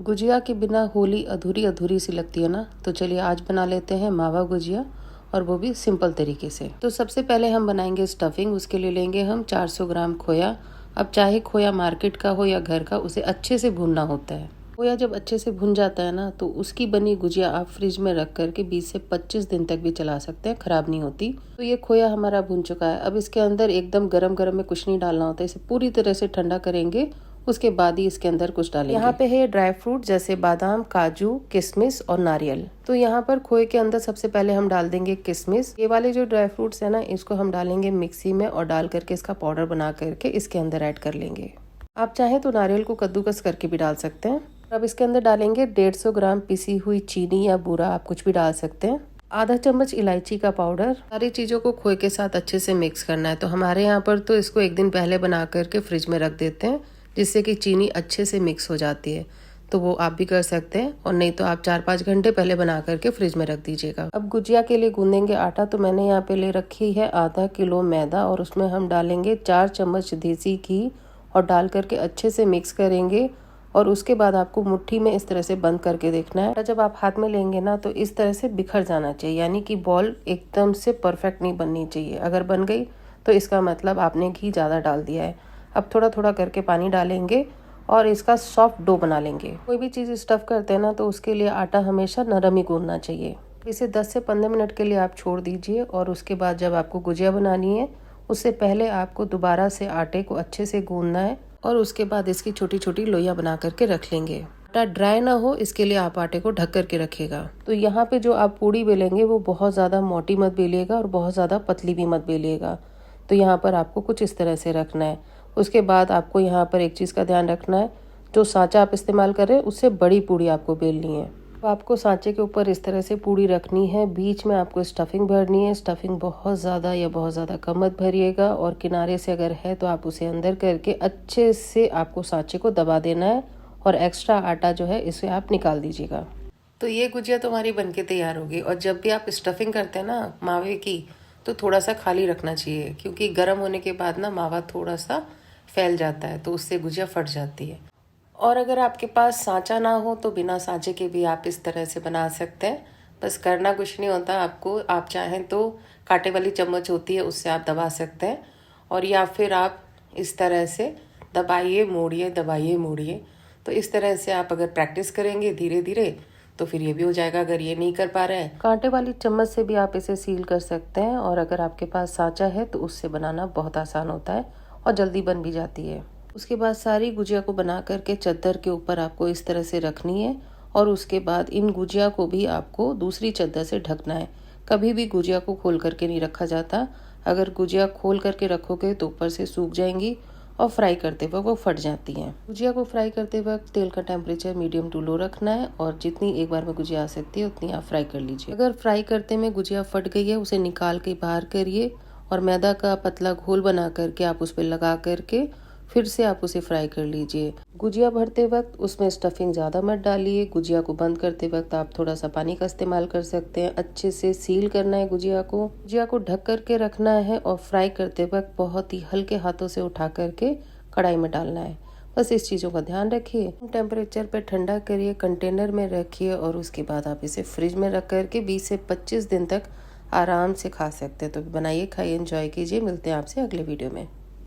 गुजिया के बिना होली अधूरी अधूरी सी लगती है ना। तो चलिए आज बना लेते हैं मावा गुजिया, और वो भी सिंपल तरीके से। तो सबसे पहले हम बनाएंगे स्टफिंग। उसके लिए लेंगे हम 400 ग्राम खोया। अब चाहे खोया मार्केट का हो या घर का, उसे अच्छे से भूनना होता है। खोया जब अच्छे से भुन जाता है ना, तो उसकी बनी गुजिया आप फ्रिज में रख करके 20 से 25 दिन तक भी चला सकते हैं, खराब नहीं होती। तो ये खोया हमारा भुन चुका है। अब इसके अंदर एकदम गरम गरम में कुछ नहीं डालना होता है, इसे पूरी तरह से ठंडा करेंगे, उसके बाद ही इसके अंदर कुछ डालेंगे। यहाँ पे है ड्राई फ्रूट जैसे बादाम, काजू, किशमिश और नारियल। तो यहाँ पर खोए के अंदर सबसे पहले हम डाल देंगे किशमिश। ये वाले जो ड्राई फ्रूट्स है ना, इसको हम डालेंगे मिक्सी में और डाल करके इसका पाउडर बना करके इसके अंदर ऐड कर लेंगे। आप चाहें तो नारियल को कद्दूकस करके भी डाल सकते हैं। अब इसके अंदर डालेंगे 150 ग्राम पिसी हुई चीनी या बूरा, आप कुछ भी डाल सकते हैं। आधा चम्मच इलायची का पाउडर। सारी चीज़ों को खोए के साथ अच्छे से मिक्स करना है। तो हमारे यहाँ पर तो इसको एक दिन पहले बना करके फ्रिज में रख देते हैं, जिससे कि चीनी अच्छे से मिक्स हो जाती है। तो वो आप भी कर सकते हैं, और नहीं तो आप 4-5 घंटे पहले बना करके फ्रिज में रख दीजिएगा। अब गुजिया के लिए गूंदेंगे आटा। तो मैंने यहाँ पे ले रखी है आधा किलो मैदा, और उसमें हम डालेंगे 4 चम्मच देसी घी और डाल करके अच्छे से मिक्स करेंगे। और उसके बाद आपको मुट्ठी में इस तरह से बंद करके देखना है। जब आप हाथ में लेंगे ना, तो इस तरह से बिखर जाना चाहिए, यानी कि बॉल एकदम से परफेक्ट नहीं बननी चाहिए। अगर बन गई तो इसका मतलब आपने घी ज़्यादा डाल दिया है। अब थोड़ा थोड़ा करके पानी डालेंगे और इसका सॉफ्ट डो बना लेंगे। कोई भी चीज़ स्टफ करते हैं ना, तो उसके लिए आटा हमेशा नरम ही गूंदना चाहिए। इसे 10 से 15 मिनट के लिए आप छोड़ दीजिए, और उसके बाद जब आपको गुजिया बनानी है, उससे पहले आपको दोबारा से आटे को अच्छे से गूंदना है, और उसके बाद इसकी छोटी छोटी लोइयां बना करके रख लेंगे। आटा ड्राई ना हो, इसके लिए आप आटे को ढक करके रखिएगा। तो यहाँ पे जो आप पूड़ी बेलेंगे, वो बहुत ज़्यादा मोटी मत बेलिएगा और बहुत ज़्यादा पतली भी मत बेलिएगा। तो यहाँ पर आपको कुछ इस तरह से रखना है। उसके बाद आपको यहाँ पर एक चीज़ का ध्यान रखना है, जो सांचा आप इस्तेमाल कर रहे हैं उससे बड़ी पूड़ी आपको बेलनी है। तो आपको सांचे के ऊपर इस तरह से पूड़ी रखनी है। बीच में आपको स्टफिंग भरनी है। स्टफिंग बहुत ज़्यादा या बहुत ज़्यादा कम मत भरिएगा, और किनारे से अगर है तो आप उसे अंदर करके अच्छे से आपको सांचे को दबा देना है, और एक्स्ट्रा आटा जो है इसे आप निकाल दीजिएगा। तो ये गुजिया तुम्हारी बनके तैयार होगी। और जब भी आप स्टफिंग करते हैं ना मावे की, तो थोड़ा सा खाली रखना चाहिए, क्योंकि गर्म होने के बाद ना मावा थोड़ा सा फैल जाता है, तो उससे गुजिया फट जाती है। और अगर आपके पास सांचा ना हो, तो बिना सांचे के भी आप इस तरह से बना सकते हैं। बस करना कुछ नहीं होता आपको। आप चाहें तो कांटे वाली चम्मच होती है, उससे आप दबा सकते हैं, और या फिर आप इस तरह से दबाइए मोड़िए, दबाइए मोड़िए। तो इस तरह से आप अगर प्रैक्टिस करेंगे धीरे धीरे, तो फिर ये भी हो जाएगा। अगर ये नहीं कर पा रहे हैं, कांटे वाली चम्मच से भी आप इसे सील कर सकते हैं। और अगर आपके पास सांचा है तो उससे बनाना बहुत आसान होता है और जल्दी बन भी जाती है। उसके बाद सारी गुजिया को बना करके चद्दर के ऊपर आपको इस तरह से रखनी है, और उसके बाद इन गुजिया को भी आपको दूसरी चद्दर से ढकना है। कभी भी गुजिया को खोल करके नहीं रखा जाता। अगर गुजिया खोल करके रखोगे तो ऊपर से सूख जाएंगी, और फ्राई करते वक्त वो फट जाती हैं। गुजिया को फ्राई करते वक्त तेल का टेम्परेचर मीडियम टू लो रखना है, और जितनी एक बार में गुजिया आ सकती है उतनी आप फ्राई कर लीजिए। अगर फ्राई करते में गुजिया फट गई है, उसे निकाल के बाहर करिए, और मैदा का पतला घोल बना करके आप उस पर लगा करके फिर से आप उसे फ्राई कर लीजिए। गुजिया भरते वक्त उसमें स्टफिंग ज़्यादा मत डालिए। गुजिया को बंद करते वक्त आप थोड़ा सा पानी का इस्तेमाल कर सकते हैं। अच्छे से सील करना है गुजिया को ढक करके रखना है, और फ्राई करते वक्त बहुत ही हल्के हाथों से उठा करके कढ़ाई में डालना है। बस इस चीज़ों का ध्यान रखिए। टेम्परेचर पे ठंडा करिए, कंटेनर में रखिए, और उसके बाद आप इसे फ्रिज में रख करके 20 से 25 दिन तक आराम से खा सकते हैं। तो बनाइए, खाइए, एंजॉय कीजिए। मिलते हैं आपसे अगले वीडियो में।